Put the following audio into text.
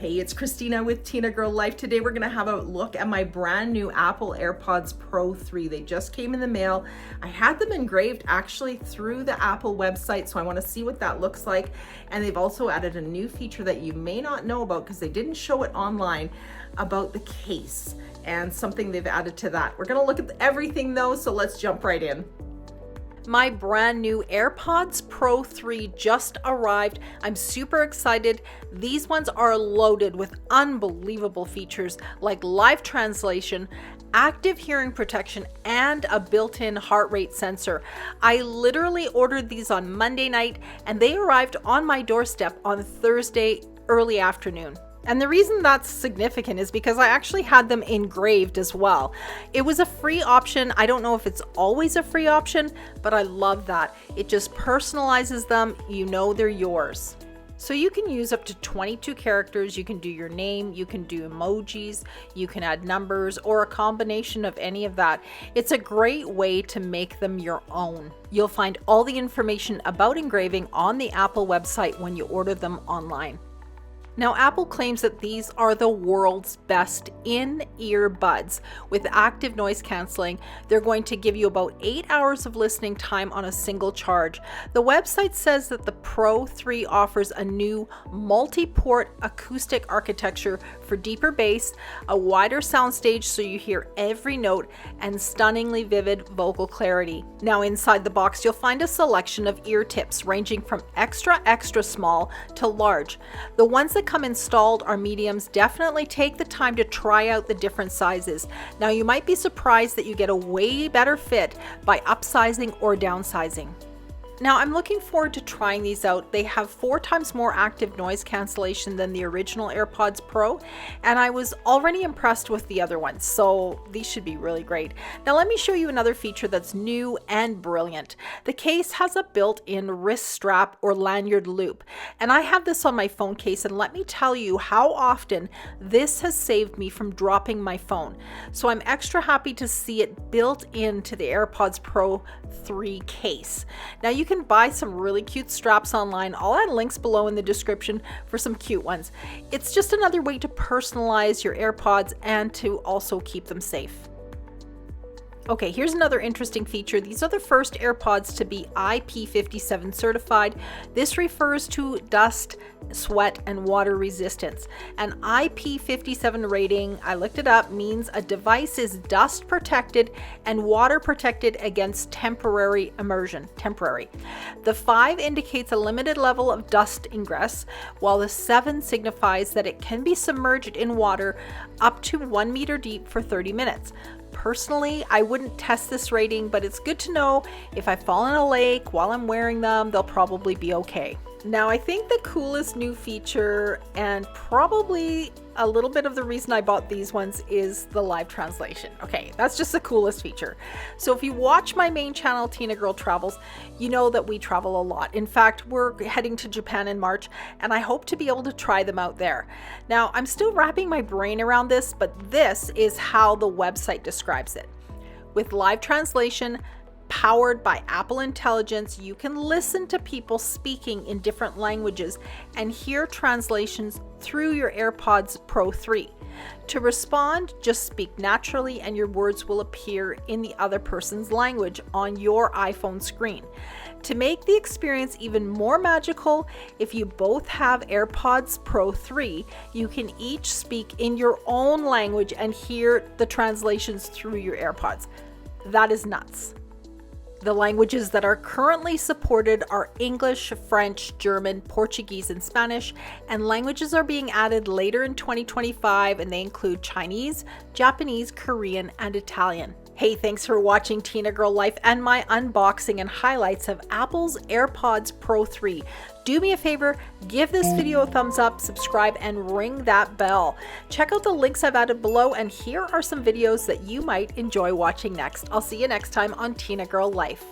Hey, it's Christina with Tinagirl Life. Today we're gonna have a look at my brand new Apple AirPods Pro 3. They just came in the mail. I had them engraved actually through the Apple website, so I wanna see what that looks like. And they've also added a new feature that you may not know about because they didn't show it online, about the case and something they've added to that. We're gonna look at everything though, so let's jump right in. My brand new AirPods Pro 3 just arrived. I'm super excited. These ones are loaded with unbelievable features like live translation, active hearing protection, and a built-in heart rate sensor. I literally ordered these on Monday night and they arrived on my doorstep on Thursday early afternoon. And the reason that's significant is because I actually had them engraved as well. It was a free option. I don't know if it's always a free option, but I love that. It just personalizes them. You know they're yours. So you can use up to 22 characters. You can do your name, you can do emojis, you can add numbers, or a combination of any of that. It's a great way to make them your own. You'll find all the information about engraving on the Apple website when you order them online. Now, Apple claims that these are the world's best in-ear buds with active noise canceling. They're going to give you about 8 hours of listening time on a single charge. The website says that the Pro 3 offers a new multi-port acoustic architecture for deeper bass, a wider soundstage so you hear every note, and stunningly vivid vocal clarity. Now, inside the box, you'll find a selection of ear tips ranging from extra small to large. The ones that come installed are mediums. Definitely take the time to try out the different sizes. Now, you might be surprised that you get a way better fit by upsizing or downsizing. Now, I'm looking forward to trying these out. They have 4 times more active noise cancellation than the original AirPods Pro, and I was already impressed with the other ones, so these should be really great. Now, let me show you another feature that's new and brilliant. The case has a built-in wrist strap or lanyard loop, and I have this on my phone case, and let me tell you how often this has saved me from dropping my phone. So I'm extra happy to see it built into the AirPods Pro 3 case. Now, you can buy some really cute straps online. I'll add links below in the description for some cute ones. It's just another way to personalize your AirPods and to also keep them safe. Okay, here's another interesting feature. These are the first AirPods to be IP57 certified. This refers to dust, sweat, and water resistance. An IP57 rating, I looked it up, means a device is dust protected and water protected against temporary immersion. The 5 indicates a limited level of dust ingress, while the 7 signifies that it can be submerged in water up to 1 meter deep for 30 minutes. Personally, I wouldn't test this rating, but it's good to know if I fall in a lake while I'm wearing them, they'll probably be okay. Now, I think the coolest new feature, and probably a little bit of the reason I bought these ones, is the live translation. Okay, that's just the coolest feature. So if you watch my main channel, Tinagirl Travels, you know that we travel a lot. In fact, we're heading to Japan in March, and I hope to be able to try them out there. Now, I'm still wrapping my brain around this, but this is how the website describes it. With live translation, powered by Apple Intelligence, you can listen to people speaking in different languages and hear translations through your AirPods Pro 3. To respond, just speak naturally and your words will appear in the other person's language on your iPhone screen. To make the experience even more magical, if you both have AirPods Pro 3, you can each speak in your own language and hear the translations through your AirPods. That is nuts. The languages that are currently supported are English, French, German, Portuguese, and Spanish, and languages are being added later in 2025, and they include Chinese, Japanese, Korean, and Italian. Hey, thanks for watching Tinagirl Life and my unboxing and highlights of Apple's AirPods Pro 3. Do me a favor, give this video a thumbs up, subscribe, and ring that bell. Check out the links I've added below, and here are some videos that you might enjoy watching next. I'll see you next time on Tinagirl Life.